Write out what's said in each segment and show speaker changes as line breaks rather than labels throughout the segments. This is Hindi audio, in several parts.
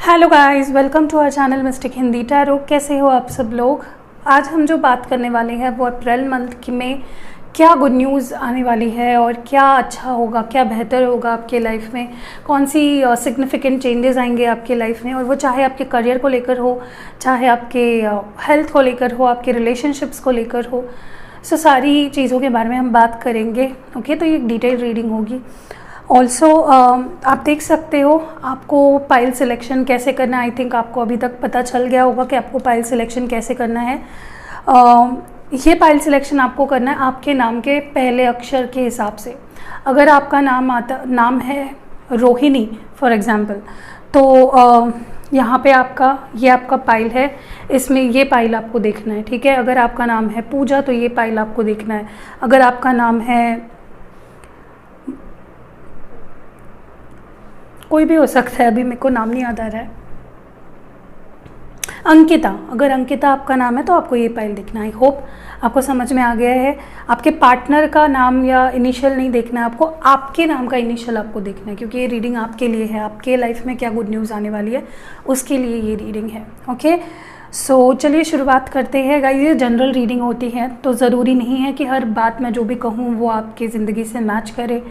Hello guys, welcome to our channel mystic Hindi tarot. कैसे हो आप सब लोग। आज हम जो बात करने वाले हैं वो अप्रैल मंथ में क्या गुड न्यूज़ आने वाली है और क्या अच्छा होगा, क्या बेहतर होगा आपके लाइफ में, कौन सी सिग्निफिकेंट चेंजेस आएंगे आपके लाइफ में। और वो चाहे आपके करियर को लेकर हो, चाहे आपके हेल्थ को लेकर हो, आपके रिलेशनशिप्स को लेकर हो। सो सारी चीज़ों के बारे में हम बात करेंगे। ओके, तो ये एक डिटेल रीडिंग होगी। ऑल्सो आप देख सकते हो आपको पाइल सिलेक्शन कैसे करना है। आई थिंक आपको अभी तक पता चल गया होगा कि आपको पाइल सिलेक्शन कैसे करना है। ये पाइल सिलेक्शन आपको करना है आपके नाम के पहले अक्षर के हिसाब से। अगर आपका नाम है रोहिणी फॉर एग्ज़ाम्पल, तो यहाँ पे ये आपका पाइल है, इसमें ये पाइल आपको देखना है। ठीक है, अगर आपका नाम है पूजा तो ये पाइल आपको देखना है। अगर आपका नाम है कोई भी हो सकता है, अभी मेरे को नाम नहीं याद आ रहा है, अंकिता, अगर अंकिता आपका नाम है तो आपको ये पाइल देखना है। आई होप आपको समझ में आ गया है। आपके पार्टनर का नाम या इनिशियल नहीं देखना है आपको, आपके नाम का इनिशियल आपको देखना है, क्योंकि ये रीडिंग आपके लिए है। आपके लाइफ में क्या गुड न्यूज़ आने वाली है उसके लिए ये रीडिंग है। ओके, सो चलिए शुरुआत करते हैं। गाइस, ये जनरल रीडिंग होती है तो ज़रूरी नहीं है कि हर बात मैं जो भी कहूँ वो आपकी ज़िंदगी से मैच करे।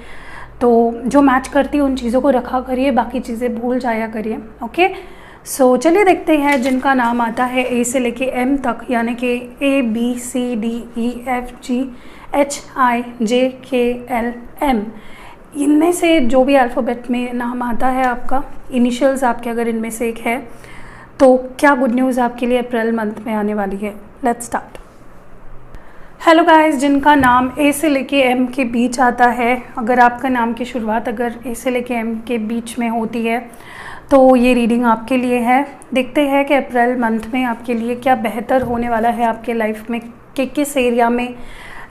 तो जो मैच करती है उन चीज़ों को रखा करिए, बाकी चीज़ें भूल जाया करिए। ओके, सो चलिए देखते हैं जिनका नाम आता है ए से लेके एम तक, यानी कि ABCDEFGHIJKLM। इनमें से जो भी अल्फ़ाबेट में नाम आता है आपका, इनिशियल्स आपके अगर इनमें से एक है, तो क्या गुड न्यूज़ आपके लिए अप्रैल मंथ में आने वाली है। Let's start. हेलो गाइस, जिनका नाम ए से लेके एम के बीच आता है, अगर आपका नाम की शुरुआत अगर ए से लेके एम के बीच में होती है तो ये रीडिंग आपके लिए है। देखते हैं कि अप्रैल मंथ में आपके लिए क्या बेहतर होने वाला है आपके लाइफ में, कि किस एरिया में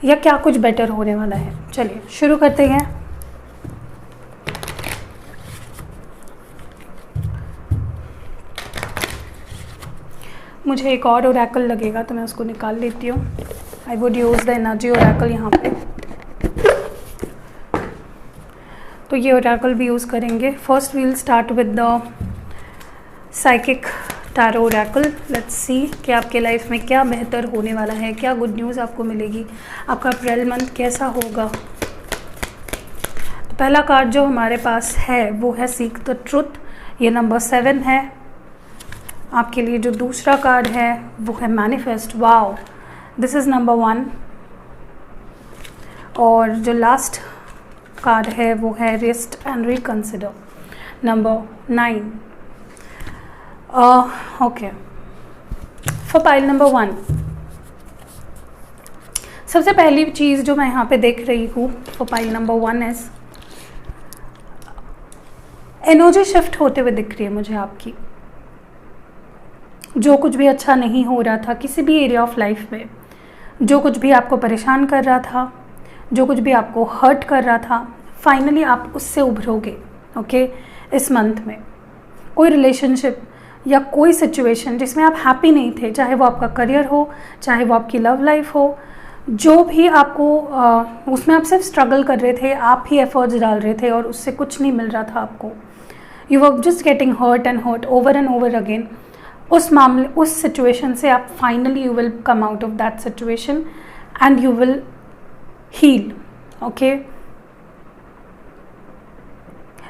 या क्या कुछ बेटर होने वाला है। चलिए शुरू करते हैं। मुझे एक और ओरेकल लगेगा तो मैं उसको निकाल लेती हूँ। I would use the energy oracle यहाँ पे, तो ये ओरेकल भी यूज़ करेंगे। First we'll start with the psychic tarot oracle. Let's see कि आपके लाइफ में क्या बेहतर होने वाला है, क्या गुड न्यूज़ आपको मिलेगी, आपका अप्रैल मंथ कैसा होगा। तो पहला कार्ड जो हमारे पास है वो है सीक द ट्रुथ, ये नंबर 7 है आपके लिए। जो दूसरा कार्ड है वो है manifest, wow, this is number 1। और जो लास्ट कार्ड है वो है rest and reconsider, number 9। Okay, for pile number 1, सबसे पहली चीज़ जो मैं यहाँ पे देख रही हूँ for pile number 1 is energy shift होते हुए दिख रही है मुझे आपकी। जो कुछ भी अच्छा नहीं हो रहा था किसी भी एरिया ऑफ लाइफ में, जो कुछ भी आपको परेशान कर रहा था, जो कुछ भी आपको हर्ट कर रहा था, फाइनली आप उससे उभरोगे। ओके, इस मंथ में कोई रिलेशनशिप या कोई सिचुएशन जिसमें आप हैप्पी नहीं थे, चाहे वो आपका करियर हो, चाहे वो आपकी लव लाइफ हो, जो भी आपको उसमें आप सिर्फ स्ट्रगल कर रहे थे, आप ही एफर्ट्स डाल रहे थे और उससे कुछ नहीं मिल रहा था आपको, you were just getting hurt and hurt over and over again. उस मामले, उस सिचुएशन से आप finally you will come out of that situation and you will heal. Okay,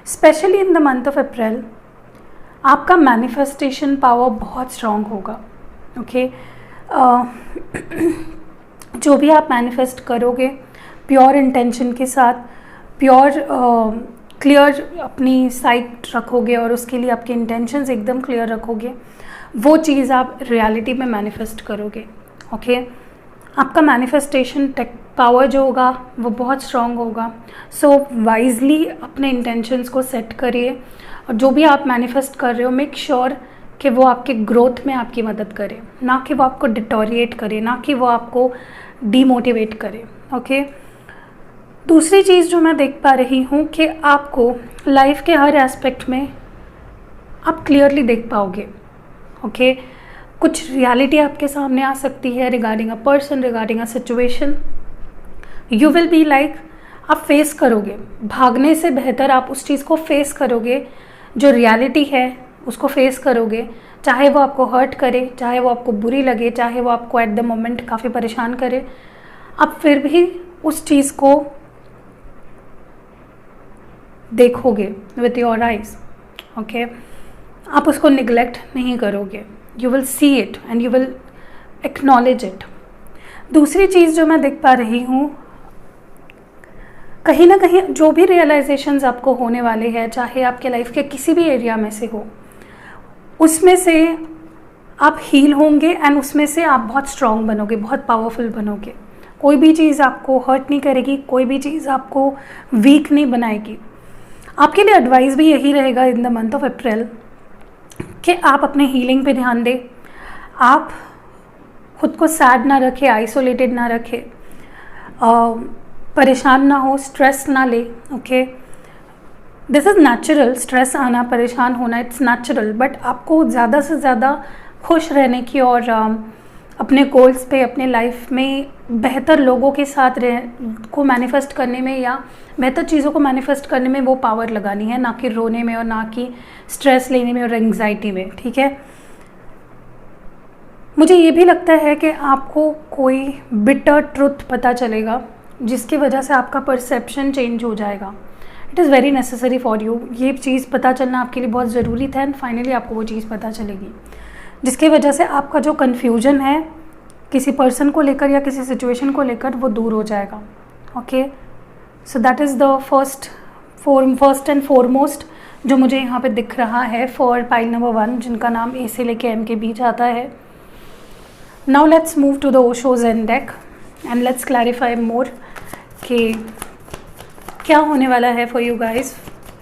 specially in the month of April आपका मैनिफेस्टेशन पावर बहुत स्ट्रांग होगा। ओके, जो भी आप मैनिफेस्ट करोगे प्योर इंटेंशन के साथ, प्योर क्लियर अपनी साइट रखोगे और उसके लिए आपके इंटेंशंस एकदम क्लियर रखोगे, वो चीज़ आप रियलिटी में मैनिफेस्ट करोगे। ओके, आपका मैनिफेस्टेशन पावर जो होगा वो बहुत स्ट्रॉन्ग होगा। सो वाइजली अपने इंटेंशंस को सेट करिए और जो भी आप मैनिफेस्ट कर रहे हो मेक श्योर कि वो आपके ग्रोथ में आपकी मदद करे, ना कि वो आपको डिटोरिएट करे, ना कि वो आपको डीमोटिवेट करे। ओके, दूसरी चीज़ जो मैं देख पा रही हूँ कि आपको लाइफ के हर एस्पेक्ट में आप क्लियरली देख पाओगे। ओके, कुछ रियलिटी आपके सामने आ सकती है regarding a person, regarding a situation. You will be like, आप फेस करोगे, भागने से बेहतर आप उस चीज़ को फेस करोगे जो रियलिटी है उसको फेस करोगे, चाहे वो आपको हर्ट करे, चाहे वो आपको बुरी लगे, चाहे वो आपको एट द मोमेंट काफ़ी परेशान करे, आप फिर भी उस चीज़ को देखोगे विथ योर आइज, ओके। आप उसको निगलेक्ट नहीं करोगे, you will see it and you will acknowledge it. दूसरी चीज़ जो मैं देख पा रही हूँ, कहीं ना कहीं जो भी रियलाइजेशंस आपको होने वाले हैं, चाहे आपके लाइफ के किसी भी एरिया में से हो, उसमें से आप हील होंगे एंड उसमें से आप बहुत स्ट्रांग बनोगे, बहुत पावरफुल बनोगे। कोई भी चीज़ आपको हर्ट नहीं करेगी, कोई भी चीज़ आपको वीक नहीं बनाएगी। आपके लिए एडवाइस भी यही रहेगा इन द मंथ ऑफ अप्रैल कि आप अपने हीलिंग पे ध्यान दें, आप खुद को सैड ना रखें, आइसोलेटेड ना रखें, परेशान ना हो, स्ट्रेस ना ले, okay. This is natural, stress आना, परेशान होना, इट्स नेचुरल, बट आपको ज़्यादा से ज़्यादा खुश रहने की और अपने गोल्स पे, अपने लाइफ में बेहतर लोगों के साथ को मैनिफेस्ट करने में या बेहतर चीज़ों को मैनिफेस्ट करने में वो पावर लगानी है, ना कि रोने में और ना कि स्ट्रेस लेने में और एंग्जाइटी में, ठीक है। मुझे ये भी लगता है कि आपको कोई बिटर ट्रुथ पता चलेगा जिसकी वजह से आपका परसेप्शन चेंज हो जाएगा। It is very necessary for you, ये चीज़ पता चलना आपके लिए बहुत ज़रूरी था एंड फाइनली आपको वो चीज़ पता चलेगी, जिसकी वजह से आपका जो कन्फ्यूजन है किसी पर्सन को लेकर या किसी सिचुएशन को लेकर वो दूर हो जाएगा, okay. So that is the first and foremost जो मुझे यहाँ पे दिख रहा है फॉर पाइल नंबर 1, जिनका नाम ए से लेके एम के बीच आता है। Now let's move to the Osho zen deck and let's clarify more कि क्या होने वाला है for you guys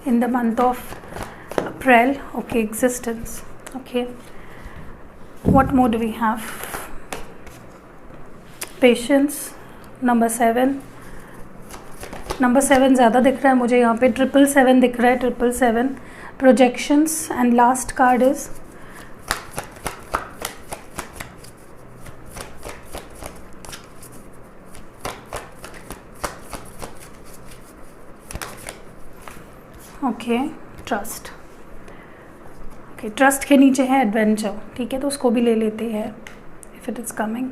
in the month of April, okay. Existence, okay. What more do we have? Patience, number 7। Number 7 ज़्यादा दिख रहा है मुझे यहाँ पे, 777 दिख रहा है, 777। Projections and last card is okay trust, okay. Trust के नीचे है एडवेंचर, ठीक है, तो उसको भी ले लेते हैं if it is coming,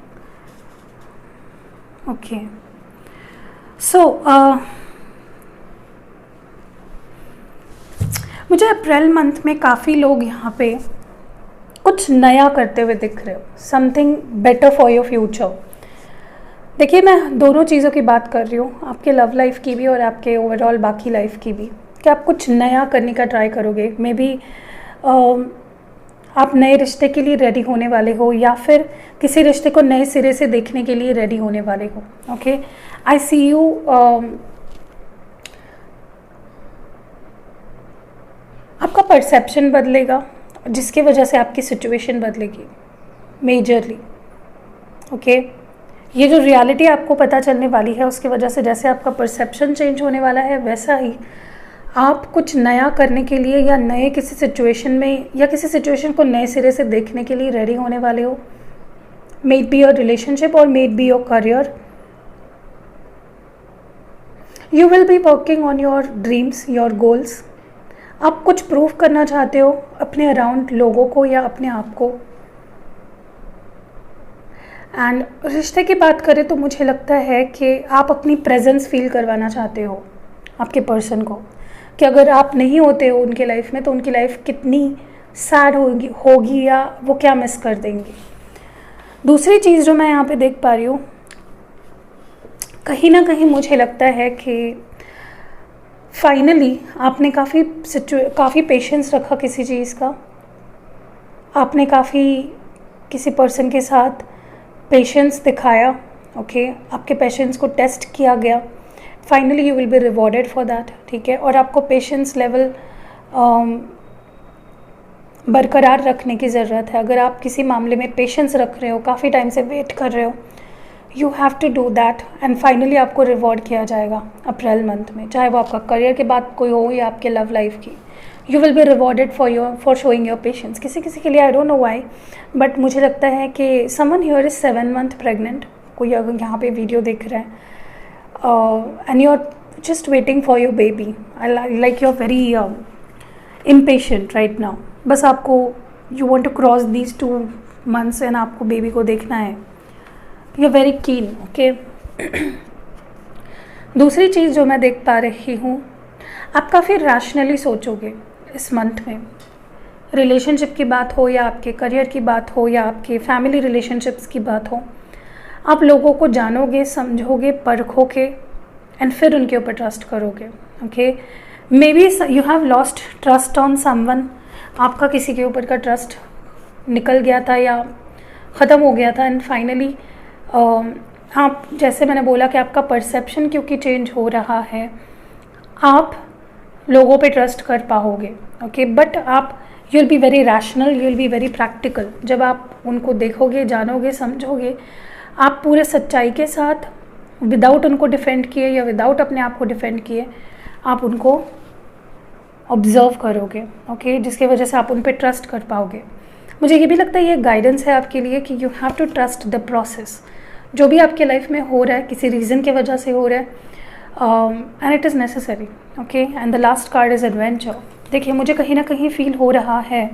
okay. So मुझे अप्रैल मंथ में काफ़ी लोग यहाँ पे कुछ नया करते हुए दिख रहे हो, something better for your future. देखिए, मैं दोनों चीज़ों की बात कर रही हूँ, आपके लव लाइफ की भी और आपके ओवरऑल बाकी लाइफ की भी, कि आप कुछ नया करने का ट्राई करोगे। मे बी आप नए रिश्ते के लिए रेडी होने वाले हो या फिर किसी रिश्ते को नए सिरे से देखने के लिए रेडी होने वाले हो, ओके। आई सी यू आपका परसेप्शन बदलेगा जिसकी वजह से आपकी सिचुएशन बदलेगी मेजरली, ओके। ये जो रियलिटी आपको पता चलने वाली है उसकी वजह से जैसे आपका परसेप्शन चेंज होने वाला है, वैसा ही आप कुछ नया करने के लिए या नए किसी सिचुएशन में या किसी सिचुएशन को नए सिरे से देखने के लिए रेडी होने वाले हो। May it be your relationship और may it be your career. You will be working on your dreams, your goals. आप कुछ प्रूव करना चाहते हो अपने अराउंड लोगों को या अपने आप को। एंड रिश्ते की बात करें तो मुझे लगता है कि आप अपनी प्रेजेंस फील करवाना चाहते हो आपके पर्सन को, कि अगर आप नहीं होते हो उनके लाइफ में तो उनकी लाइफ कितनी सैड होगी या वो क्या मिस कर देंगे। दूसरी चीज़ जो मैं यहाँ पे देख पा रही हूँ, कहीं ना कहीं मुझे लगता है कि फाइनली आपने काफ़ी पेशेंस रखा किसी चीज़ का, आपने काफ़ी किसी पर्सन के साथ पेशेंस दिखाया, ओके। आपके पेशेंस को टेस्ट किया गया, finally you will be rewarded for that, ठीक है। और आपको पेशेंस लेवल बरकरार रखने की ज़रूरत है। अगर आप किसी मामले में पेशेंस रख रहे हो, काफ़ी टाइम से वेट कर रहे हो, you have to do that and finally आपको रिवॉर्ड किया जाएगा अप्रैल मंथ में, चाहे वो आपका करियर की बात कोई हो या आपके लव लाइफ की। You will be rewarded for showing your patience. किसी किसी के लिए I don't know why, but मुझे लगता है कि someone here is 7 month pregnant, कोई अगर यहाँ पे वीडियो देख रहा है and you are just waiting for your baby, like you are very impatient right now, बस आपको you want to cross these 2 months and आपको बेबी को देखना है, you are very keen, okay. दूसरी चीज़ जो मैं देख पा रही हूँ, आप काफ़ी रैशनली सोचोगे इस मंथ में। रिलेशनशिप की बात हो या आपके करियर की बात हो या आपके फैमिली रिलेशनशिप्स की बात हो, आप लोगों को जानोगे, समझोगे, परखोगे एंड फिर उनके ऊपर ट्रस्ट करोगे, okay. May be you have lost trust on someone, आपका किसी के ऊपर का ट्रस्ट निकल गया था या ख़त्म हो गया था एंड फाइनली आप, जैसे मैंने बोला कि आपका परसेप्शन क्योंकि चेंज हो रहा है, आप लोगों पे ट्रस्ट कर पाओगे, ओके। बट आप you will be very rational, you will be very practical. जब आप उनको देखोगे, जानोगे, समझोगे, आप पूरे सच्चाई के साथ, विदाउट उनको डिफेंड किए या विदाउट अपने आप को डिफेंड किए, आप उनको ऑब्ज़र्व करोगे, ओके, जिसकी वजह से आप उन पर ट्रस्ट कर पाओगे। मुझे ये भी लगता है ये गाइडेंस है आपके लिए कि you have to trust the process. जो भी आपके लाइफ में हो रहा है, किसी रीज़न की वजह से हो रहा है, and it is necessary, okay. And the last card is adventure. देखिए, मुझे कहीं ना कहीं फील हो रहा है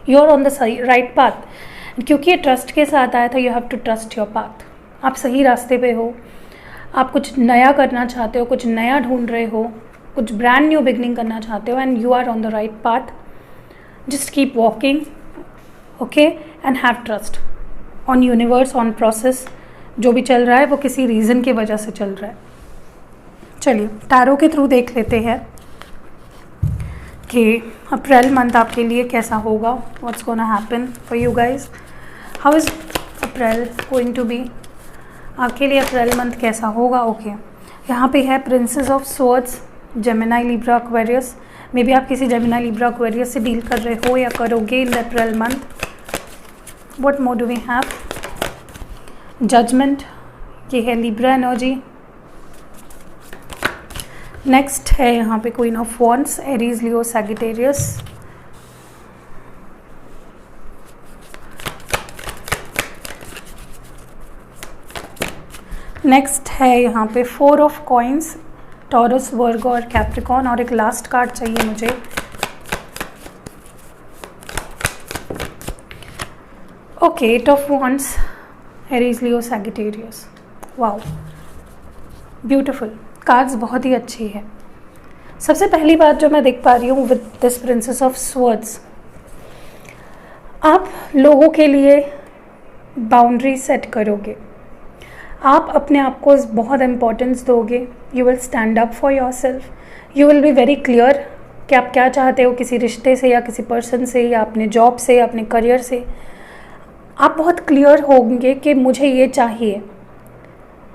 you are on the right path. क्योंकि ये ट्रस्ट के साथ आया था, you have to trust your path. आप सही रास्ते पे हो, आप कुछ नया करना चाहते हो, कुछ नया ढूंढ रहे हो, कुछ ब्रांड न्यू बिगनिंग करना चाहते हो and you are on the right path. Just keep walking, okay, and have trust on universe, on process. जो भी चल रहा है वो किसी रीज़न की वजह से चल रहा है। चलिए टैरो के थ्रू देख लेते हैं कि अप्रैल मंथ आपके लिए कैसा होगा। What's gonna happen for you guys, how is April going to be, आपके लिए अप्रैल मंथ कैसा होगा। ओके, यहाँ पे है princess of swords, Gemini, Libra, Aquarius. Maybe आप किसी जेमिनी, लिब्रा, एक्वेरियस से डील कर रहे हो या करोगे in the April month. What more do we have, judgment, ये है लिब्रा एनर्जी। नेक्स्ट है यहाँ पे queen of wands, Aries, Leo, Sagittarius. Next है यहाँ पे 4 ऑफ कॉइन्स, टॉरस, वर्गो और कैप्रिकॉन। और एक लास्ट कार्ड चाहिए मुझे, okay, 8 of wands, Aries, Leo, Sagittarius. Wow, beautiful cards, बहुत ही अच्छी है। सबसे पहली बात जो मैं देख पा रही हूँ with this princess of swords, आप लोगों के लिए बाउंड्री सेट करोगे, आप अपने आप को बहुत इम्पोर्टेंस दोगे। You will stand up for your self, you will be very clear कि आप क्या चाहते हो किसी रिश्ते से या किसी पर्सन से या अपने जॉब से या अपने करियर से। आप बहुत क्लियर होंगे कि मुझे ये चाहिए,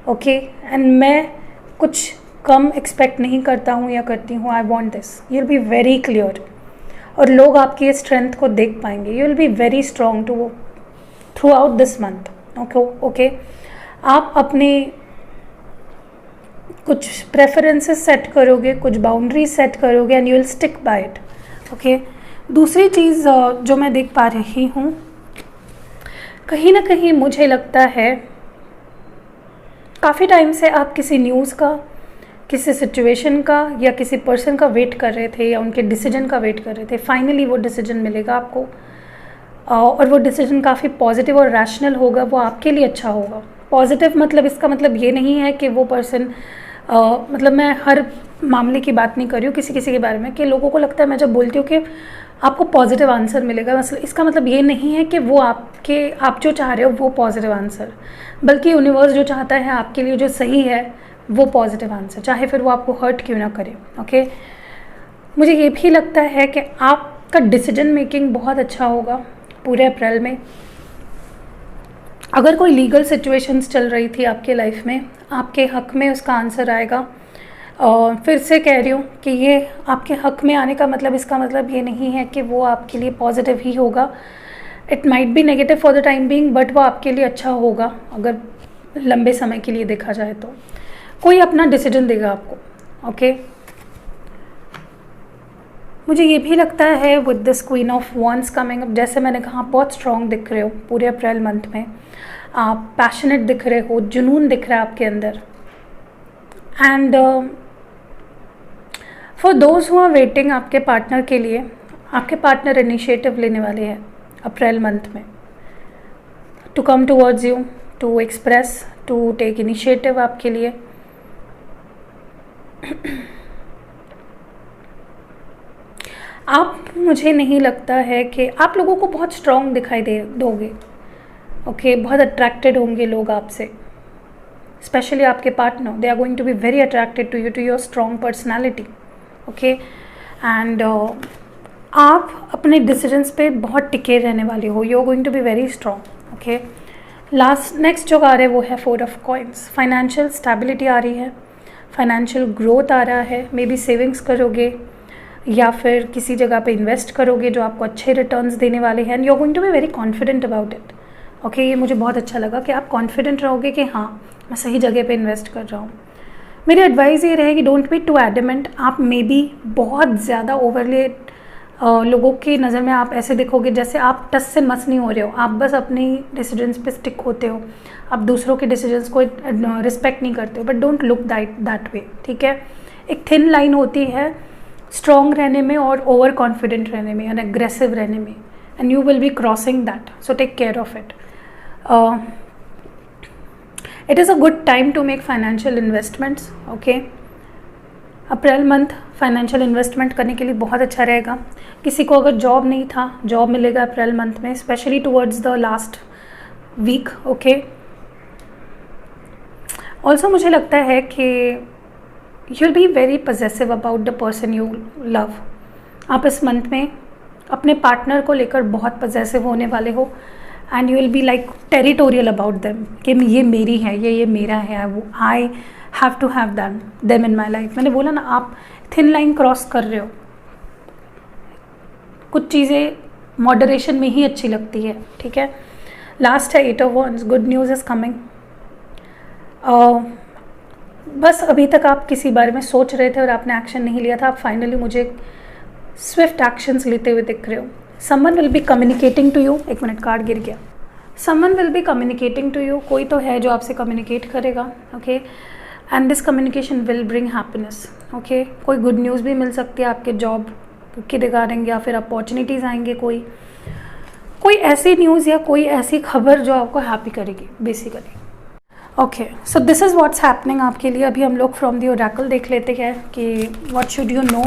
ओके, एंड मैं कुछ कम एक्सपेक्ट नहीं करता हूँ या करती हूँ, I want this. You will be very clear और लोग आपकी स्ट्रेंथ को देख पाएंगे। You will be very strong to throughout this month, okay. आप अपने कुछ प्रेफरेंसेस सेट करोगे, कुछ बाउंड्रीज सेट करोगे and you will stick by it, okay. दूसरी चीज़ जो मैं देख पा रही हूँ, कहीं ना कहीं मुझे लगता है काफ़ी टाइम से आप किसी न्यूज़ का, किसी सिचुएशन का या किसी पर्सन का वेट कर रहे थे या उनके डिसीजन का वेट कर रहे थे। फाइनली वो डिसीजन मिलेगा आपको और वो डिसीजन काफ़ी पॉजिटिव और रैशनल होगा, वो आपके लिए अच्छा होगा। पॉजिटिव मतलब इसका मतलब ये नहीं है कि वो पर्सन मतलब मैं हर मामले की बात नहीं कर रही हूँ, किसी किसी के बारे में कि लोगों को लगता है मैं जब बोलती हूँ कि आपको पॉजिटिव आंसर मिलेगा, मतलब इसका मतलब ये नहीं है कि वो आप जो चाह रहे हो वो पॉजिटिव आंसर, बल्कि यूनिवर्स जो चाहता है आपके लिए जो सही है वो पॉजिटिव आंसर, चाहे फिर वो आपको हर्ट क्यों ना करे, ओके। मुझे ये भी लगता है कि आपका डिसीजन मेकिंग बहुत अच्छा होगा पूरे अप्रैल में। अगर कोई लीगल सिचुएशंस चल रही थी आपके लाइफ में, आपके हक में उसका आंसर आएगा। और फिर से कह रही हूँ कि ये आपके हक में आने का मतलब, इसका मतलब ये नहीं है कि वो आपके लिए पॉजिटिव ही होगा। It might be negative for the time being, but वो आपके लिए अच्छा होगा अगर लंबे समय के लिए देखा जाए तो। कोई अपना डिसीजन देगा आपको, ओके। मुझे ये भी लगता है with this queen of wands coming up, जैसे मैंने कहा बहुत स्ट्रॉन्ग दिख रहे हो पूरे अप्रैल मंथ में, आप पैशनेट दिख रहे हो, जुनून दिख रहा है आपके अंदर। And for those who are waiting आपके पार्टनर के लिए, आपके पार्टनर इनिशिएटिव लेने वाले हैं अप्रैल मंथ में, to come towards you, to express, to take initiative आपके लिए। आप, मुझे नहीं लगता है कि आप लोगों को बहुत स्ट्रॉन्ग दिखाई दोगे। ओके, बहुत अट्रैक्टेड होंगे लोग आपसे, स्पेशली आपके partner. They are going to be very attracted to you, to your strong personality. Okay, and आप अपने डिसीजंस पे बहुत टिके रहने वाले हो। You are going to be very strong. Okay, next जो आ रहा है वो है 4 ऑफ कॉइन्स। फाइनेंशियल स्टेबिलिटी आ रही है, फाइनेंशियल ग्रोथ आ रहा है। मे बी सेविंग्स करोगे या फिर किसी जगह पे इन्वेस्ट करोगे जो आपको अच्छे रिटर्न्स देने वाले हैं। And you are going to be very confident about it. Okay, ये मुझे बहुत अच्छा लगा कि आप कॉन्फिडेंट रहोगे कि हाँ, मैं सही जगह पे इन्वेस्ट कर रहा हूँ। मेरी एडवाइस ये रहेगी, डोंट बी टू एडमेंट। आप मे बी बहुत ज़्यादा ओवरले लोगों की नज़र में आप ऐसे दिखोगे जैसे आप टस से मस नहीं हो रहे हो। आप बस अपनी डिसीजंस पे स्टिक होते हो, आप दूसरों के डिसीजंस को रिस्पेक्ट नहीं करते हो। But don't look that way, ठीक है। एक थिन लाइन होती है स्ट्रॉन्ग रहने में और ओवर कॉन्फिडेंट रहने में एंड एग्रेसिव रहने में, and you will be crossing that, so take care of it. It is a good time to make financial investments. Okay, April month financial investment करने के लिए बहुत अच्छा रहेगा। किसी को अगर जॉब नहीं था, जॉब मिलेगा अप्रैल मंथ में, specially towards the last week. Okay, also मुझे लगता है कि you'll be very possessive about the person you love। आप इस मंथ में अपने पार्टनर को लेकर बहुत possessive होने वाले हो, and you will be like territorial about them कि ये मेरी है, ये मेरा है, I have to have them in my life। मैंने बोला ना, आप थिन लाइन क्रॉस कर रहे हो। कुछ चीज़ें मॉडरेशन में ही अच्छी लगती है, ठीक है। लास्ट है 8 of Wands, good news is coming. बस अभी तक आप किसी बारे में सोच रहे थे और आपने एक्शन नहीं लिया था, आप फाइनली मुझे स्विफ्ट एक्शंस लेते हुए दिख रहे हो। Someone will be communicating to you. एक मिनट, कार्ड गिर गया। Someone will be communicating to you, कोई तो है जो आपसे कम्युनिकेट करेगा। Okay, and this communication will bring happiness. Okay, कोई गुड न्यूज़ भी मिल सकती है आपके जॉब के रिगार्डिंग, या फिर अपॉर्चुनिटीज़ आएंगे, कोई ऐसी न्यूज़ या कोई ऐसी खबर जो आपको हैप्पी करेगी basically. Okay, so this is what's happening आपके लिए। अभी हम लोग फ्रॉम दी ओरेकल देख लेते हैं कि what should you know,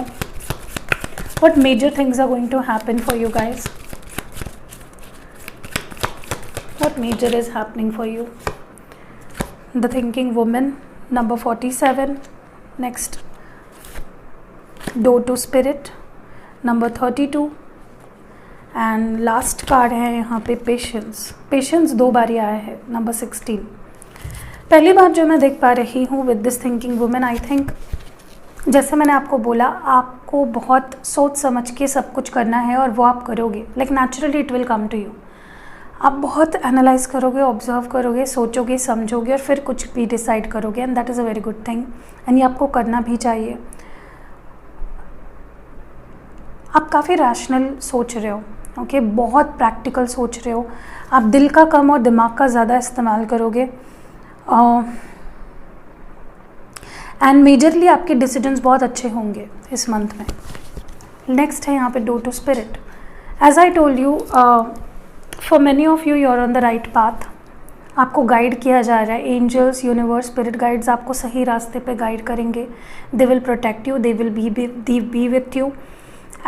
what major things are going to happen for you guys, what major is happening for you. The thinking women, number 47, next door to spirit, number 32, and last card है यहाँ पे पेशेंस। पेशेंस 2 बार आया है, नंबर 16। पहली बात जो मैं देख पा रही हूँ with this thinking women, I think जैसे मैंने आपको बोला, आपको बहुत सोच समझ के सब कुछ करना है और वो आप करोगे, like naturally it will come to you. आप बहुत एनालाइज करोगे, ऑब्जर्व करोगे, सोचोगे, समझोगे और फिर कुछ भी डिसाइड करोगे, and that is a very good thing, and ये आपको करना भी चाहिए। आप काफ़ी रैशनल सोच रहे हो। ओके, बहुत प्रैक्टिकल सोच रहे हो। आप दिल का कम और दिमाग का ज़्यादा इस्तेमाल करोगे, एंड मेजरली आपके डिसीजंस बहुत अच्छे होंगे इस मंथ में। नेक्स्ट है यहाँ पे door to spirit. As I told you, for many of you are on the right path. आपको गाइड किया जा रहा है, एंजल्स, यूनिवर्स, स्पिरिट गाइड्स आपको सही रास्ते पे गाइड करेंगे। They will protect you, they will be with you,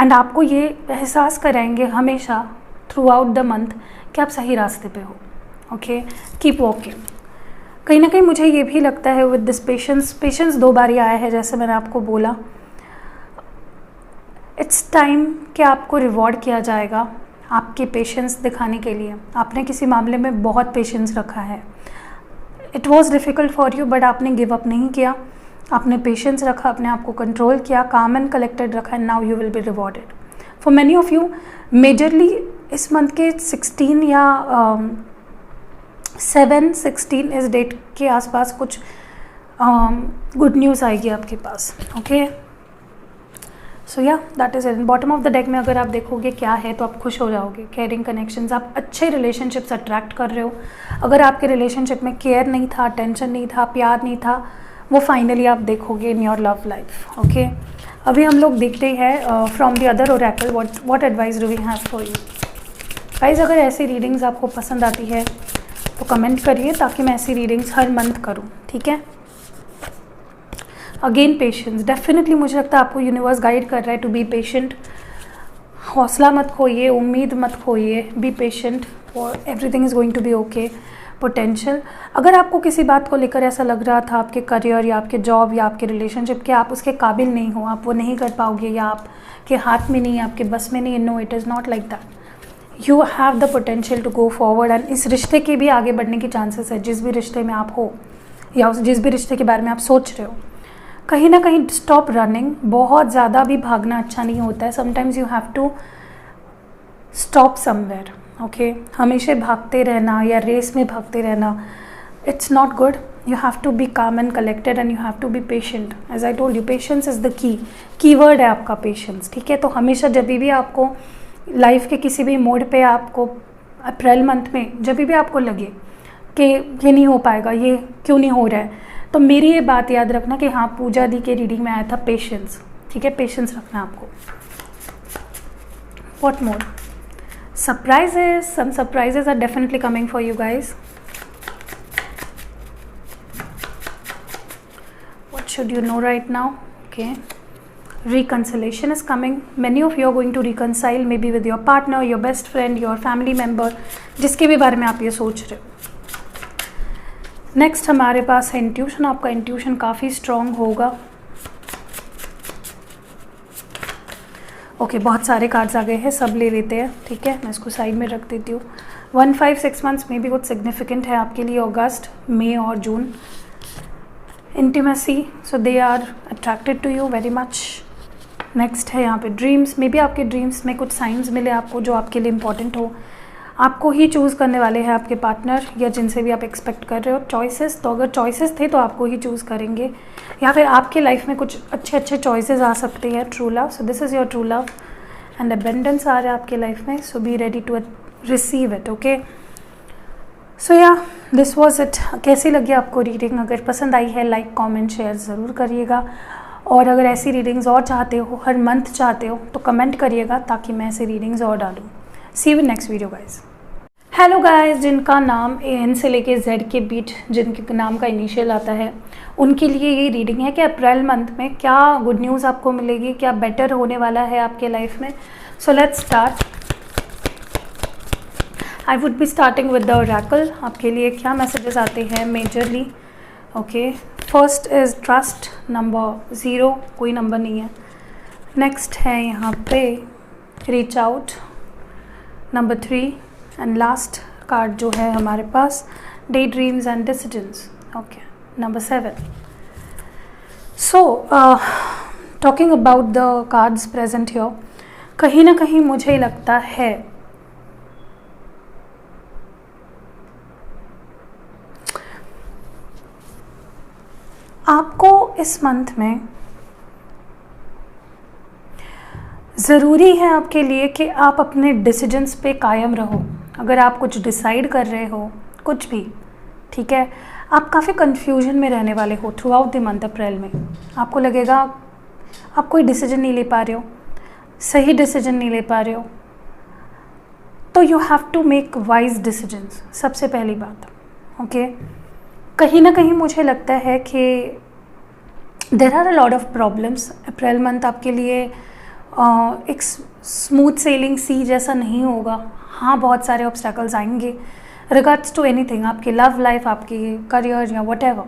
and आपको ये एहसास कराएंगे हमेशा थ्रू आउट द मंथ कि आप सही रास्ते पे हो। Okay, keep walking. कहीं ना कहीं मुझे ये भी लगता है विद दिस पेशेंस 2 बार आया है, जैसे मैंने आपको बोला। इट्स टाइम कि आपको रिवॉर्ड किया जाएगा आपके पेशेंस दिखाने के लिए। आपने किसी मामले में बहुत पेशेंस रखा है, it was difficult for you, but आपने गिव अप नहीं किया, आपने पेशेंस रखा, अपने आप को कंट्रोल किया, काम एंड कलेक्टेड रखा, and now you will be rewarded. For many of you, majorly इस मंथ के 16 या 7-16 इस डेट के आसपास कुछ गुड न्यूज़ आएगी आपके पास। ओके, सो या that is it. Bottom of the deck में अगर आप देखोगे क्या है तो आप खुश हो जाओगे। केयरिंग कनेक्शंस, आप अच्छे रिलेशनशिप्स अट्रैक्ट कर रहे हो। अगर आपके रिलेशनशिप में केयर नहीं था, अटेंशन नहीं था, प्यार नहीं था, वो फाइनली आप देखोगे in your love life. Okay, अभी हम लोग देखते हैं from the other oracle what advice do we have for you guys. अगर ऐसी रीडिंग्स आपको पसंद आती है तो कमेंट करिए ताकि मैं ऐसी रीडिंग्स हर मंथ करूं, ठीक है। अगेन पेशेंस, डेफिनेटली मुझे लगता है आपको यूनिवर्स गाइड कर रहा है टू बी पेशेंट। हौसला मत खोइए, उम्मीद मत खोइए, बी पेशेंट और everything is going to be okay. Potential, अगर आपको किसी बात को लेकर ऐसा लग रहा था आपके करियर या आपके जॉब या आपके रिलेशनशिप के आप उसके काबिल नहीं हो, आप वो नहीं कर पाओगे या आपके हाथ में नहीं है, आपके बस में नहीं है, no it is not like that. You have the potential to go forward and इस रिश्ते के भी आगे बढ़ने की चांसेस है, जिस भी रिश्ते में आप हो या जिस भी रिश्ते के बारे में आप सोच रहे हो। कहीं ना कहीं स्टॉप रनिंग, बहुत ज़्यादा भी भागना अच्छा नहीं होता है। Sometimes you have to stop somewhere, okay. हमेशा भागते रहना या रेस में भागते रहना, it's not good. You have to be calm and collected and you have to be patient. As I told you, patience is the keyword है आपका, पेशेंस, ठीक है। तो हमेशा जब भी आपको लाइफ के किसी भी मोड पे आपको अप्रैल मंथ में जब भी आपको लगे कि ये नहीं हो पाएगा, ये क्यों नहीं हो रहा है, तो मेरी ये बात याद रखना कि हाँ, पूजा दी के रीडिंग में आया था पेशेंस, ठीक है। पेशेंस रखना आपको। What more surprises, some surprises are definitely coming for you guys. What should you know right now? Okay, reconciliation is coming. Many of you are going to reconcile maybe with your partner, your best friend, your family member, जिसके भी बारे में आप ये सोच रहे हो। नेक्स्ट हमारे पास है इंट्यूशन। आपका इंट्यूशन काफ़ी स्ट्रॉन्ग होगा। ओके, बहुत सारे कार्ड्स आ गए हैं, सब ले लेते हैं, ठीक है। मैं इसको साइड में रख देती हूँ। 1-5-6 मंथ्स में भी कुछ सिग्निफिकेंट है आपके लिए, अगस्त, मई और जून। Intimacy, so they are attracted to you very much. Next है यहाँ पे ड्रीम्स। मे बी आपके ड्रीम्स में कुछ साइंस मिले आपको जो आपके लिए इंपॉर्टेंट हो। आपको ही चूज़ करने वाले हैं आपके पार्टनर या जिनसे भी आप एक्सपेक्ट कर रहे हो। चॉइसेस, तो अगर चॉइसेस थे तो आपको ही चूज़ करेंगे या फिर आपके लाइफ में कुछ अच्छे अच्छे चॉइसेस आ सकते हैं। True love, so this is your true love and abundance आ रहा है आपके लाइफ में, so be ready to receive it, okay. So या दिस वॉज इट। कैसी लगी आपको रीडिंग? अगर पसंद आई है लाइक कॉमेंट शेयर ज़रूर करिएगा, और अगर ऐसी रीडिंग्स और चाहते हो, हर मंथ चाहते हो, तो कमेंट करिएगा ताकि मैं ऐसी रीडिंग्स और डालूँ। See you in next video guys. Hello guys, जिनका नाम एन से लेके जेड के बीच जिनके नाम का इनिशियल आता है, उनके लिए ये रीडिंग है कि अप्रैल मंथ में क्या गुड न्यूज़ आपको मिलेगी, क्या बेटर होने वाला है आपके लाइफ में। So let's start. I would be starting with the oracle. आपके लिए क्या मैसेजेस आते हैं majorly, okay. First is trust, number 0, कोई नंबर नहीं है। नेक्स्ट है यहाँ पे reach out, number 3, and last card जो है हमारे पास day dreams and decisions, okay, number 7। So talking about the cards present here, कहीं ना कहीं मुझे लगता है आपको इस मंथ में ज़रूरी है आपके लिए कि आप अपने डिसीजंस पे कायम रहो। अगर आप कुछ डिसाइड कर रहे हो, कुछ भी, ठीक है, आप काफ़ी कन्फ्यूजन में रहने वाले हो थ्रू आउट द मंथ अप्रैल में। आपको लगेगा आप कोई डिसीजन नहीं ले पा रहे हो, सही डिसीजन नहीं ले पा रहे हो, तो you have to make wise decisions, सबसे पहली बात, ओके। कहीं ना कहीं मुझे लगता है कि there are a lot of problems. April month आपके लिए एक स्मूथ सेलिंग सी जैसा नहीं होगा। हाँ, बहुत सारे ऑब्स्टैकल्स आएंगे रिगार्ड्स टू एनीथिंग, आपकी लव लाइफ, आपकी करियर या whatever,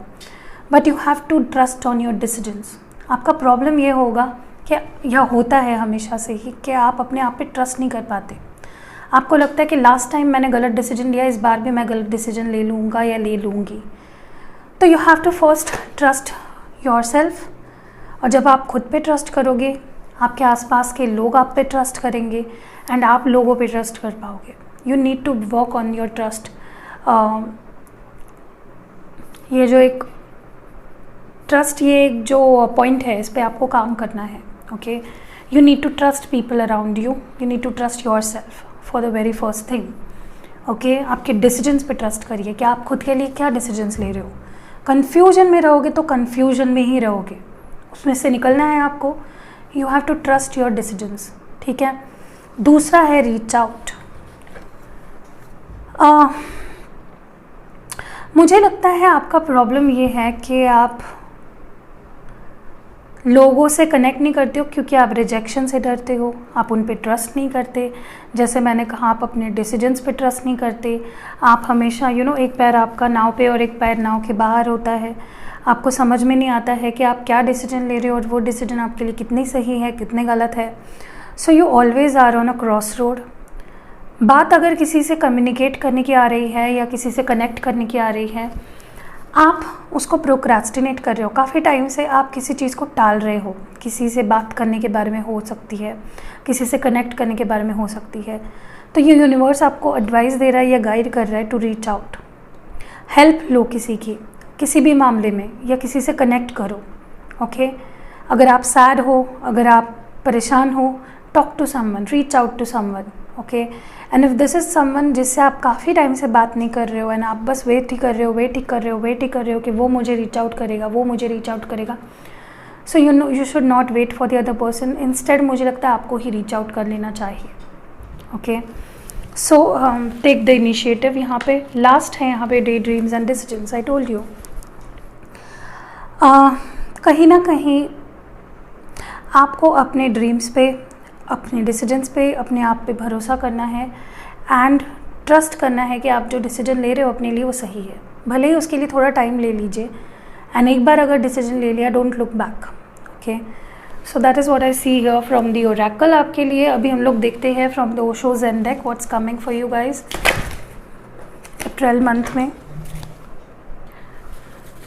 but you have to trust on your decisions. आपका प्रॉब्लम ये होगा कि यह होता है हमेशा से ही कि आप अपने आप पे ट्रस्ट नहीं कर पाते। आपको लगता है कि लास्ट टाइम मैंने गलत डिसीजन लिया, इस बार भी मैं गलत डिसीजन ले लूँगा या ले लूँगी। तो you have to first trust yourself, और जब आप खुद पे ट्रस्ट करोगे, आपके आसपास के लोग आप पे ट्रस्ट करेंगे एंड आप लोगों पे ट्रस्ट कर पाओगे। You need to work on your trust. ये जो एक ट्रस्ट, ये एक जो पॉइंट है, इस पे आपको काम करना है, okay. You need to trust people around you, you need to trust yourself for the very first thing, okay. आपके डिसीजंस पे ट्रस्ट करिए कि आप खुद के लिए क्या डिसीजंस ले रहे हो। कन्फ्यूजन में रहोगे तो कन्फ्यूजन में ही रहोगे, उसमें से निकलना है आपको। You have to trust your decisions, ठीक है। दूसरा है रीच आउट। मुझे लगता है आपका प्रॉब्लम ये है कि आप लोगों से कनेक्ट नहीं करते हो क्योंकि आप रिजेक्शन से डरते हो, आप उन पे ट्रस्ट नहीं करते। जैसे मैंने कहा, आप अपने डिसीजंस पे ट्रस्ट नहीं करते। आप हमेशा एक पैर आपका नाव पे और एक पैर नाव के बाहर होता है। आपको समझ में नहीं आता है कि आप क्या डिसीजन ले रहे हो और वो डिसीजन आपके लिए कितनी सही है, कितने गलत है। So you always are on a cross road. बात अगर किसी से कम्युनिकेट करने की आ रही है या किसी से कनेक्ट करने की आ रही है, आप उसको प्रोक्रेस्टिनेट कर रहे हो। काफ़ी टाइम से आप किसी चीज़ को टाल रहे हो। किसी से बात करने के बारे में हो सकती है, किसी से कनेक्ट करने के बारे में हो सकती है। तो ये यूनिवर्स आपको एडवाइस दे रहा है या गाइड कर रहा है टू रीच आउट। हेल्प लो किसी की, किसी भी मामले में, या किसी से कनेक्ट करो। ओके, अगर आप सैड हो, अगर आप परेशान हो, talk to someone, reach out to someone. Okay, and if this is someone जिससे आप काफ़ी टाइम से बात नहीं कर रहे हो एंड आप बस वेट ही कर रहे हो कि वो मुझे रीच आउट करेगा, so you should not wait for the other person. Instead मुझे लगता है आपको ही रीच आउट कर लेना चाहिए। Okay, so take the initiative. यहाँ पे लास्ट है, यहाँ पे day dreams and decisions. I told you, कहीं ना कहीं आपको अपने ड्रीम्स पे, अपने डिसीजंस पे, अपने आप पे भरोसा करना है एंड ट्रस्ट करना है कि आप जो डिसीजन ले रहे हो अपने लिए वो सही है। भले ही उसके लिए थोड़ा टाइम ले लीजिए, एंड एक बार अगर डिसीजन ले लिया, don't look back. Okay, so that is what I see here from the oracle आपके लिए। अभी हम लोग देखते हैं from the Osho zen deck what's coming for you guys April month में।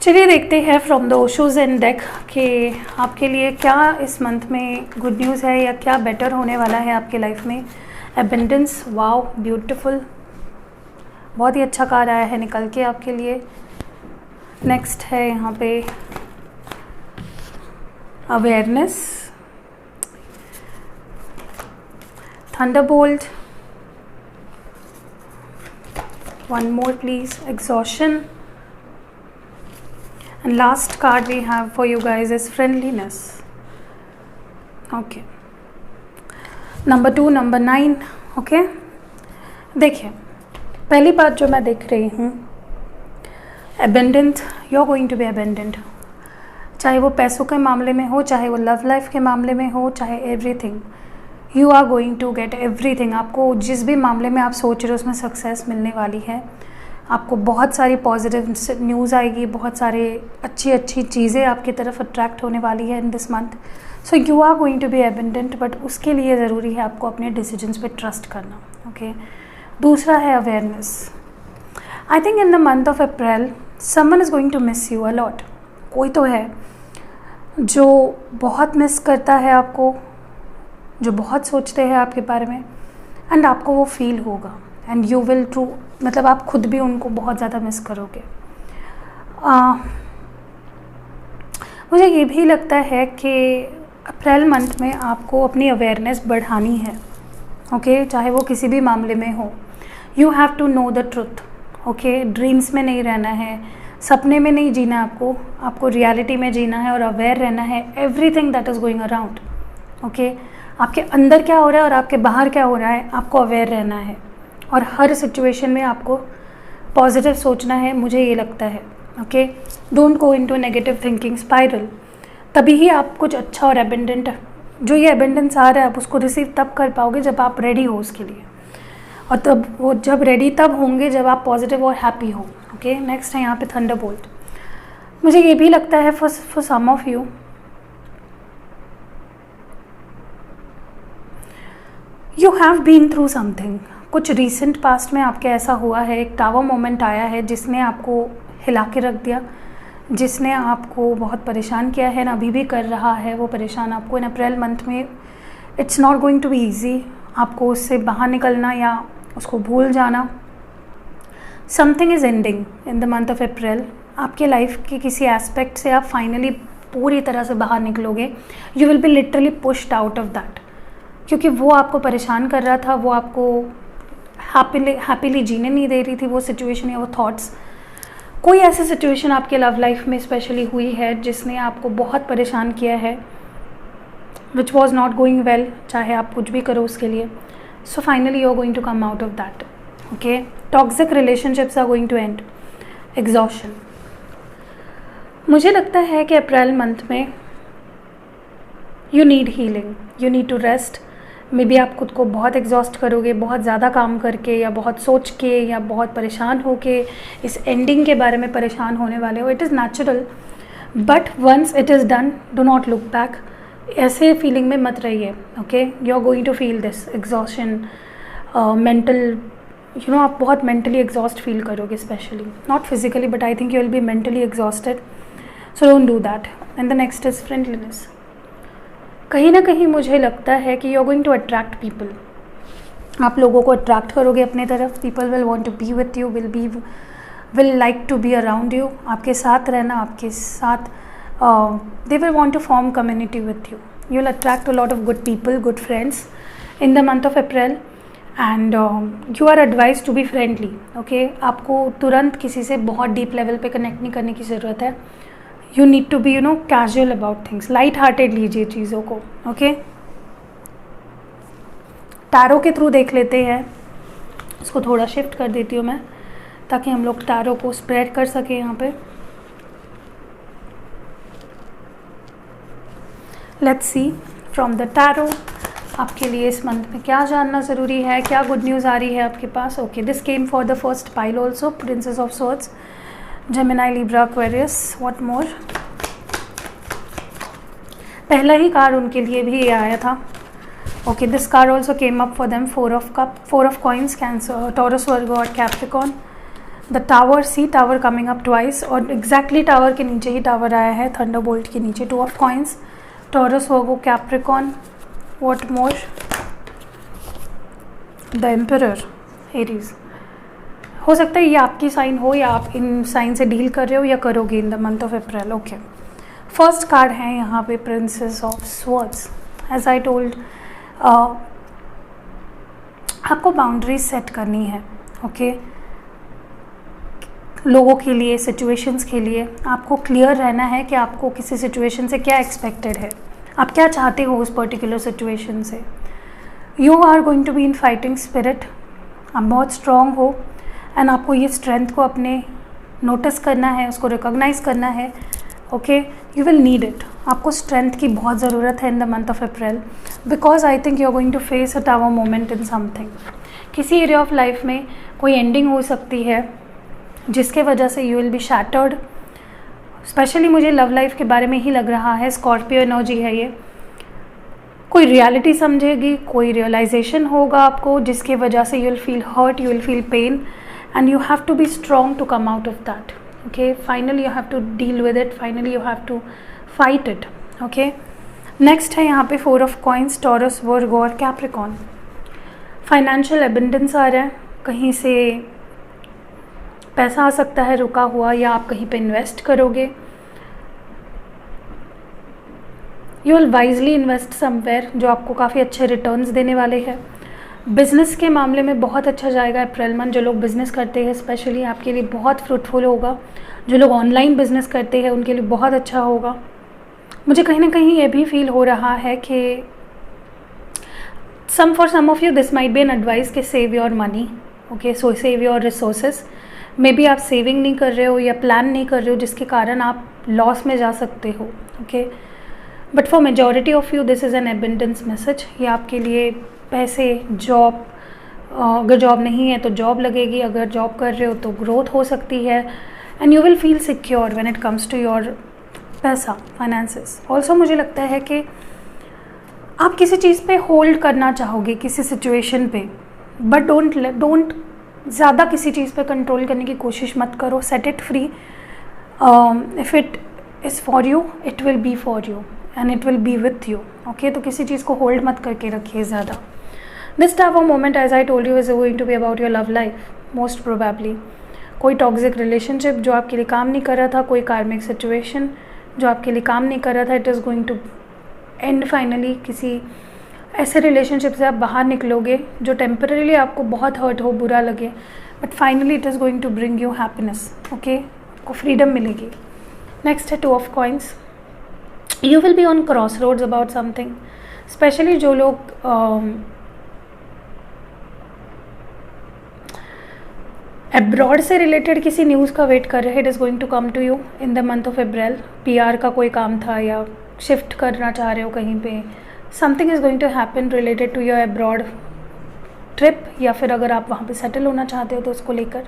चलिए देखते हैं from the Osho zen deck कि आपके लिए क्या इस मंथ में गुड न्यूज़ है या क्या बेटर होने वाला है आपके लाइफ में। एबंडेंस, वाओ, ब्यूटीफुल, बहुत ही अच्छा कार्ड आया है निकल के आपके लिए। नेक्स्ट है यहाँ पे awareness, Thunderbolt, one more please, exhaustion, and last card we have for you guys is friendliness. Okay, number 2, number 9. okay, देखिए पहली बात जो मैं देख रही हूँ, abundant, you're going to be abundant। चाहे वो पैसों के मामले में हो, चाहे वो लव लाइफ के मामले में हो, चाहे everything, you are going to get everything. आपको जिस भी मामले में आप सोच रहे हो उसमें सक्सेस मिलने वाली है। आपको बहुत सारी पॉजिटिव न्यूज़ आएगी, बहुत सारे अच्छी चीज़ें आपकी तरफ अट्रैक्ट होने वाली है in this month. So you are going to be abundant, but उसके लिए ज़रूरी है आपको अपने डिसीजंस पे ट्रस्ट करना। ओके, दूसरा है awareness. I think in the month of April someone is going to miss you a lot. कोई तो है जो बहुत मिस करता है आपको, जो बहुत सोचते हैं आपके बारे में, एंड आपको वो फील होगा एंड यू विल ट्रू, मतलब आप खुद भी उनको बहुत ज़्यादा मिस करोगे। मुझे ये भी लगता है कि अप्रैल मंथ में आपको अपनी अवेयरनेस बढ़ानी है। ओके, चाहे वो किसी भी मामले में हो, you have to know the truth. Okay, dreams में नहीं रहना है, सपने में नहीं जीना, आपको रियलिटी में जीना है और अवेयर रहना है everything that is going around. Okay, आपके अंदर क्या हो रहा है और आपके बाहर क्या हो रहा है, आपको अवेयर रहना है और हर सिचुएशन में आपको पॉजिटिव सोचना है, मुझे ये लगता है। Okay, don't go into negative thinking spiral. तभी ही आप कुछ अच्छा और एबंडेंट, जो ये एबंडेंस आ रहा है, आप उसको रिसीव तब कर पाओगे जब आप रेडी हो उसके लिए, और तब वो जब रेडी तब होंगे जब आप पॉजिटिव और हैप्पी हो। ओके, नेक्स्ट है यहाँ पे थंडरबोल्ट। मुझे ये भी लगता है for some of you, you have been through something. कुछ रीसेंट पास्ट में आपके ऐसा हुआ है, एक टावर मोमेंट आया है जिसने आपको हिला के रख दिया, जिसने आपको बहुत परेशान किया है, अभी भी कर रहा है वो परेशान आपको। इन अप्रैल मंथ में it's not going to be easy आपको उससे बाहर निकलना या उसको भूल जाना। Something is ending in the month of April. आपके लाइफ के किसी एस्पेक्ट से आप फाइनली पूरी तरह से बाहर निकलोगे। You will B literally pushed out of that, क्योंकि वो आपको परेशान कर रहा था, वो आपको हैप्पीली जीने नहीं दे रही थी वो सिचुएशन या वो थॉट्स। कोई ऐसी सिचुएशन आपके लव लाइफ में स्पेशली हुई है जिसने आपको बहुत परेशान किया है, which was not going well, चाहे आप कुछ भी करो उसके लिए. So finally you are going to come out of that. Okay, toxic relationships are going to end. Exhaustion. मुझे लगता है कि अप्रैल मंथ में you need healing, you need to rest. Maybe आप खुद को बहुत एग्जॉस्ट करोगे, बहुत ज़्यादा काम करके या बहुत सोच के या बहुत परेशान हो के इस एंडिंग के बारे में परेशान होने वाले हो. It is natural, but once it is done, do not look back. ऐसे फीलिंग में मत रहिए. Okay, you are going to feel this exhaustion, mental, you know, आप बहुत मेंटली एग्जॉस्ट फील करोगे, specially not physically, but I think you will be mentally exhausted. So don't do that. And the next is friendliness. कहीं ना कहीं मुझे लगता है कि you are going to attract people. आप लोगों को अट्रैक्ट करोगे अपने तरफ. People will want to be with you, will like to be around you. आपके साथ रहना, आपके साथ they will want to form community with you. You will attract a lot of good people, good friends in the month of April, and you are advised to be friendly. Okay, आपको तुरंत किसी से बहुत डीप लेवल पे कनेक्ट नहीं करने की ज़रूरत है. You need to be, you know, casual about things. Light hearted लीजिए चीज़ों को. ओके, टैरो के थ्रू देख लेते हैं. उसको थोड़ा शिफ्ट कर देती हूँ मैं, ताकि हम लोग टैरो को स्प्रेड कर सकें यहाँ पे. Let's see from the tarot आपके लिए इस मंथ में क्या जानना ज़रूरी है, क्या गुड न्यूज़ आ रही है आपके पास. Okay, this came for the first pile also. Princess of swords, Gemini, Libra, Aquarius. What more. पहला ही कार्ड उनके लिए भी ये आया था. Okay, this card also came up for them. 4 of cup, 4 of coins, Cancer, Taurus, Virgo और Capricorn. The tower, see tower coming up twice, और एग्जैक्टली टावर के नीचे ही टावर आया है, थंडरबोल्ट के नीचे. 2 of coins, taurus, Virgo, Capricorn. What more. The emperor, Aries. हो सकता है ये आपकी साइन हो या आप इन साइन से डील कर रहे हो या करोगे in the month of April. Okay, first card है यहाँ पे princess of swords. As I told, आपको बाउंड्रीज सेट करनी है. ओके, लोगों के लिए, सिचुएशंस के लिए आपको क्लियर रहना है कि आपको किसी सिचुएशन से क्या एक्सपेक्टेड है, आप क्या चाहते हो उस पर्टिकुलर सिचुएशन से. You are going to be in fighting spirit. आप बहुत स्ट्रॉन्ग हो, एंड आपको ये स्ट्रेंथ को अपने नोटिस करना है, उसको रिकॉग्नाइज करना है. Okay, you will need it. आपको स्ट्रेंथ की बहुत ज़रूरत है in the month of April, because I think you are going to face a tower moment in something. किसी एरिया ऑफ लाइफ में कोई एंडिंग हो सकती है जिसके वजह से you will be shattered. Specially मुझे लव लाइफ के बारे में ही लग रहा है. स्कॉर्पियो एनर्जी है ये. कोई रियलिटी समझेगी, कोई रियलाइजेशन होगा आपको, जिसके वजह से you will feel hurt, you will feel pain, and you have to be strong to come out of that. Okay, finally you have to deal with it, finally you have to fight it. Okay, next है यहाँ पे 4 of coins, Taurus, Virgo और Capricorn. फाइनेंशियल एबंडेंस आ रहा है. कहीं से पैसा आ सकता है रुका हुआ, या आप कहीं पे इन्वेस्ट करोगे. You will wisely invest somewhere, जो आपको काफ़ी अच्छे रिटर्न्स देने वाले हैं. बिज़नेस के मामले में बहुत अच्छा जाएगा अप्रैल मंथ. जो लोग बिज़नेस करते हैं स्पेशली आपके लिए बहुत फ्रूटफुल होगा. जो लोग ऑनलाइन बिज़नेस करते हैं उनके लिए बहुत अच्छा होगा. मुझे कहीं ना कहीं ये भी फील हो रहा है कि for some of you this might be an advice कि save your money. Okay, so save your resources. Maybe आप सेविंग नहीं कर रहे हो या प्लान नहीं कर रहे हो, जिसके कारण आप लॉस में जा सकते हो. Okay, but for majority of you this is an abundance message. ये आपके लिए पैसे, जॉब, अगर जॉब नहीं है तो जॉब लगेगी, अगर जॉब कर रहे हो तो ग्रोथ हो सकती है, and you will feel secure when it comes to your पैसा, फाइनेंसेस. ऑल्सो मुझे लगता है कि आप किसी चीज़ पे होल्ड करना चाहोगे, किसी सिचुएशन पे, बट डोंट ज़्यादा किसी चीज़ पे कंट्रोल करने की कोशिश मत करो. Set it free. If it is for you, it will be for you and it will be with you. Okay, तो किसी चीज़ को होल्ड मत करके रखिए ज़्यादा. This type of moment, as I told you, is going to be about your love life most probably. कोई टॉक्सिक रिलेशनशिप जो आपके लिए काम नहीं कर रहा था, कोई कार्मिक सिचुएशन जो आपके लिए काम नहीं कर रहा था, it is going to end finally. किसी ऐसे रिलेशनशिप से आप बाहर निकलोगे जो टेम्परेली आपको बहुत हर्ट हो, बुरा लगे, but finally it is going to bring you happiness. Okay, आपको फ्रीडम मिलेगी. नेक्स्ट है 2 of coins. You will be on crossroads about something. Specially जो लोग एब्रॉड से रिलेटेड किसी न्यूज़ का वेट कर रहे हैं, it is going to come to you in the month of April. PR का कोई काम था या शिफ्ट करना चाह रहे हो कहीं पे, something is going to happen related to your abroad trip, या फिर अगर आप वहाँ पे सेटल होना चाहते हो तो उसको लेकर।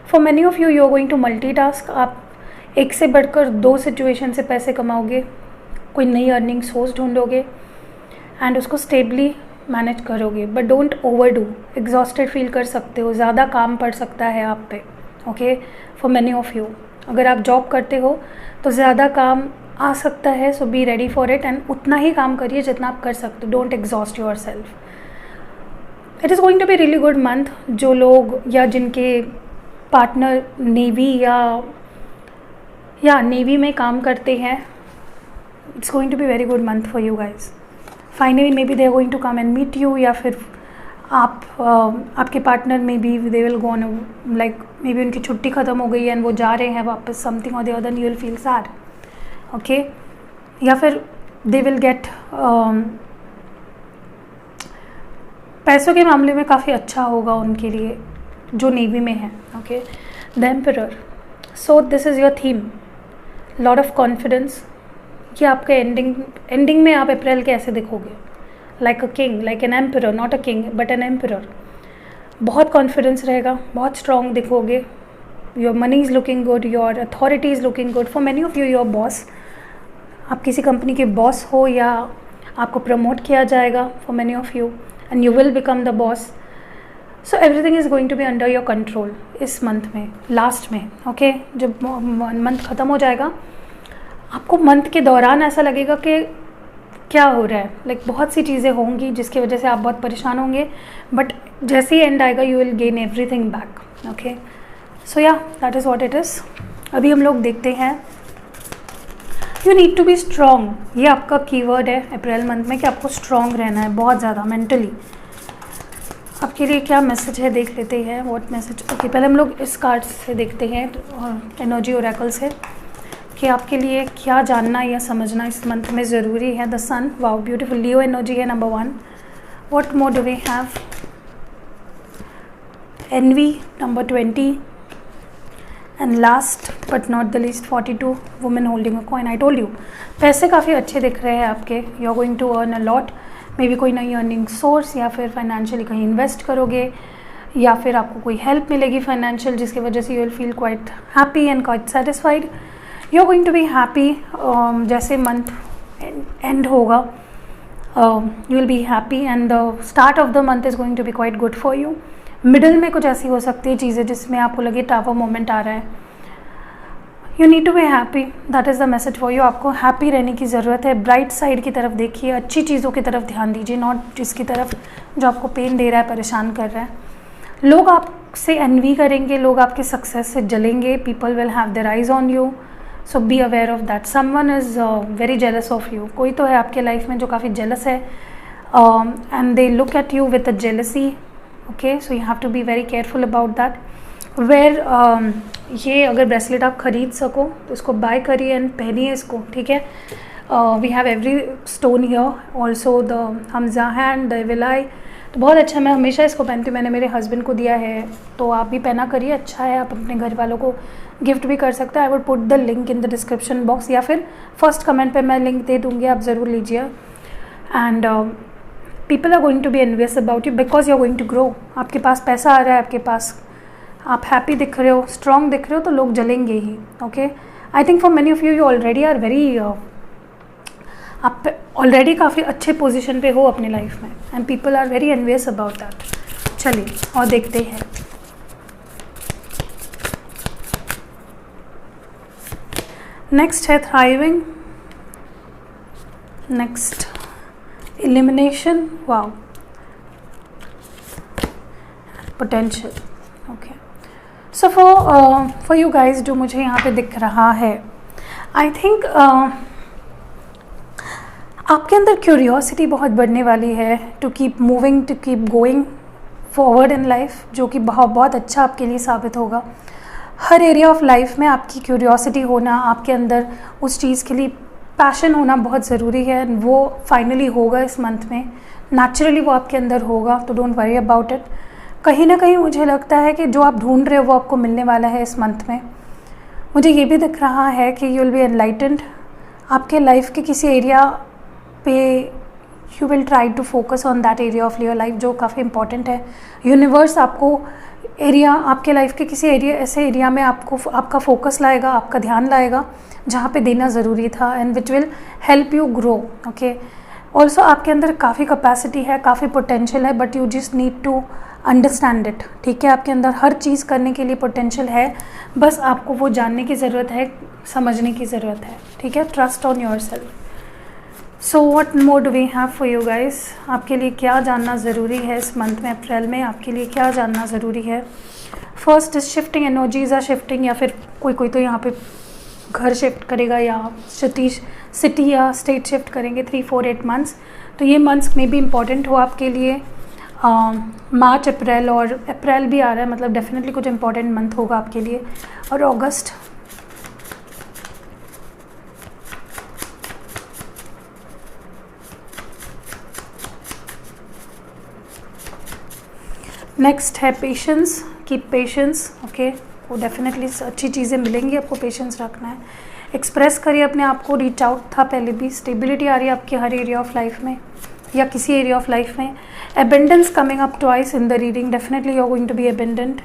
For many of you you are going to multitask. आप एक से बढ़कर 2 सिचुएशन से पैसे कमाओगे, कोई नई अर्निंग सोर्स ढूंढोगे एंड उसको स्टेबली मैनेज करोगे, but don't overdo. Exhausted feel कर सकते हो, ज़्यादा काम पड़ सकता है आप पे। Okay, for many of you अगर आप जॉब करते हो तो ज़्यादा काम आ सकता है, so be ready for it and उतना ही काम करिए जितना आप कर सकते हो। Don't exhaust yourself. It is going to be really good month. जो लोग या जिनके पार्टनर नेवी या नेवी में काम करते हैं, it's going to be very good month for you guys. Finally may be they are going to come and meet you, या फिर आपके partner may be they will go on, like may be उनकी छुट्टी ख़त्म हो गई एंड वो जा रहे हैं वापस, समथिंग और the other, you will feel sad. Okay, या फिर दे विल गेट पैसों के मामले में काफ़ी अच्छा होगा उनके लिए जो नेवी में है। Okay, the emperor. So this is your theme, lot of confidence. ये आपके एंडिंग में आप अप्रैल के ऐसे दिखोगे, like a king, like an emperor, not a king but an emperor. बहुत कॉन्फिडेंस रहेगा, बहुत स्ट्रॉन्ग दिखोगे। Your money is looking good, your authority is looking good. For many of you your boss, आप किसी कंपनी के बॉस हो या आपको प्रमोट किया जाएगा for many of you and you will become the boss. So everything is going to be under your control इस मंथ में, लास्ट में। ओके, जब मंथ ख़त्म हो जाएगा आपको मंथ के दौरान ऐसा लगेगा कि क्या हो रहा है, लाइक बहुत सी चीज़ें होंगी जिसकी वजह से आप बहुत परेशान होंगे, बट जैसे ही एंड आएगा you will gain everything back. Okay, so या that is what it is. अभी हम लोग देखते हैं, you need to be strong. ये आपका कीवर्ड है अप्रैल मंथ में कि आपको स्ट्रॉन्ग रहना है बहुत ज़्यादा मेंटली। आपके लिए क्या मैसेज है देख लेते हैं, व्हाट मैसेज। ओके, पहले हम लोग इस कार्ड से देखते हैं, एनर्जी ओरेकल से, कि आपके लिए क्या जानना या समझना इस मंथ में ज़रूरी है। The sun, wow beautiful, Leo energy है number 1। What more do we have? Envy number 20 and last but not the least 42, women holding a coin. I told you, पैसे काफ़ी अच्छे दिख रहे हैं आपके। You are going to earn a lot, maybe कोई नई अर्निंग सोर्स, या फिर फाइनेंशियली कहीं इन्वेस्ट करोगे, या फिर आपको कोई हेल्प मिलेगी फाइनेंशियल जिसकी वजह से you will feel quite happy and quite satisfied. You are going to be happy. जैसे मंथ एंड होगा you will be happy and the start of the month is going to be quite good for you. Middle में कुछ ऐसी हो सकती है चीज़ें जिसमें आपको लगे टावर मोमेंट आ रहा है। You need to be happy, that is the message for you. आपको हैप्पी रहने की ज़रूरत है। ब्राइट साइड की तरफ देखिए, अच्छी चीज़ों की तरफ ध्यान दीजिए, नॉट जिसकी तरफ जो आपको पेन दे रहा है, परेशान कर रहा है। लोग आपसे एनवी करेंगे, लोग आपके सक्सेस से जलेंगे। People will have their eyes on you, so be aware of that. Someone is very jealous of you. कोई तो है आपके लाइफ में जो काफ़ी जेलस है and they look at you with a jealousy. Okay, so you have to be very careful about that. Wear ये अगर ब्रेसलेट आप खरीद सको तो इसको बाय करिए एंड पहनिए इसको, ठीक है। We have every stone here also, the hamsa hand, the evil eye, तो बहुत अच्छा है। मैं हमेशा इसको पहनती हूँ, मैंने मेरे हस्बैंड को दिया है, तो आप भी पहना करिए, अच्छा है। आप अपने घर वालों को गिफ्ट भी कर सकते हैं। I would put the link in the description box, या फिर फर्स्ट कमेंट पे मैं लिंक दे दूँगी, आप ज़रूर लीजिए। And people are going to be envious about you because you are going to grow. आपके पास पैसा आ रहा है, आपके पास आप हैप्पी दिख रहे हो, स्ट्रॉन्ग दिख रहे हो, तो लोग जलेंगे ही। Okay, I think for many of you you already are very, आप ऑलरेडी काफ़ी अच्छे पोजीशन पे हो अपनी लाइफ में and people are very envious about that. चलिए और देखते हैं। नेक्स्ट है thriving, next elimination, wow, potential. Okay, so for you guys जो मुझे यहाँ पे दिख रहा है, आई थिंक आपके अंदर क्यूरियोसिटी बहुत बढ़ने वाली है to keep moving, to keep going forward in life, जो कि बहुत अच्छा आपके लिए साबित होगा। हर एरिया ऑफ लाइफ में आपकी क्यूरियोसिटी होना, आपके अंदर उस चीज़ के लिए पैशन होना बहुत ज़रूरी है, वो फाइनली होगा इस मंथ में, नेचुरली वो आपके अंदर होगा, तो डोंट वरी अबाउट इट। कहीं ना कहीं मुझे लगता है कि जो आप ढूंढ रहे हो वो आपको मिलने वाला है इस मंथ में। मुझे ये भी दिख रहा है कि यू विल बी एनलाइटेंड। आपके लाइफ के किसी एरिया पे you will try to focus on that area of your life जो काफ़ी इंपॉर्टेंट है। यूनिवर्स आपको एरिया, आपके लाइफ के किसी एरिया, ऐसे एरिया में आपका फोकस लाएगा, आपका ध्यान लाएगा जहाँ पे देना ज़रूरी था, and which will help you grow. Okay, also आपके अंदर काफ़ी कैपेसिटी है, काफ़ी पोटेंशियल है, but you just need to understand it. ठीक है, आपके अंदर हर चीज़ करने के लिए पोटेंशियल है, बस आपको वो जानने की ज़रूरत है, समझने की ज़रूरत है। ठीक है, trust on your self. So what more do we have for you guys? आपके लिए क्या जानना ज़रूरी है इस मंथ में, अप्रैल में आपके लिए क्या जानना ज़रूरी है? First is shifting, energies are shifting, या फिर कोई तो यहाँ पे घर शिफ्ट करेगा या सिटी या स्टेट शिफ्ट करेंगे 3, 4, 8 मंथ्स। तो ये मंथ्स में भी इम्पॉर्टेंट हो आपके लिए। मार्च, अप्रैल, और अप्रैल भी आ रहा है, मतलब डेफिनेटली कुछ इम्पॉर्टेंट मंथ होगा आपके लिए। और अगस्त, नेक्स्ट है पेशेंस, कीप पेशेंस। ओके, वो डेफिनेटली अच्छी चीज़ें मिलेंगी, आपको पेशेंस रखना है। एक्सप्रेस करिए अपने आप को, रीच आउट था पहले भी, स्टेबिलिटी आ रही है आपके हर एरिया ऑफ लाइफ में या किसी एरिया ऑफ लाइफ में। Abundance coming up twice in the reading, definitely you are going to be abundant.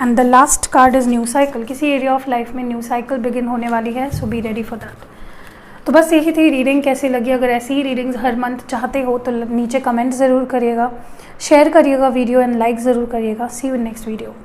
And the last card is new cycle, किसी एरिया ऑफ लाइफ में न्यू साइकिल बिगिन होने वाली है, so be ready for that. तो बस यही थी रीडिंग। कैसी लगी? अगर ऐसी ही रीडिंग्स हर मंथ चाहते हो तो नीचे कमेंट ज़रूर करिएगा, शेयर करिएगा वीडियो, एंड लाइक ज़रूर करिएगा। सी यू इन नेक्स्ट वीडियो।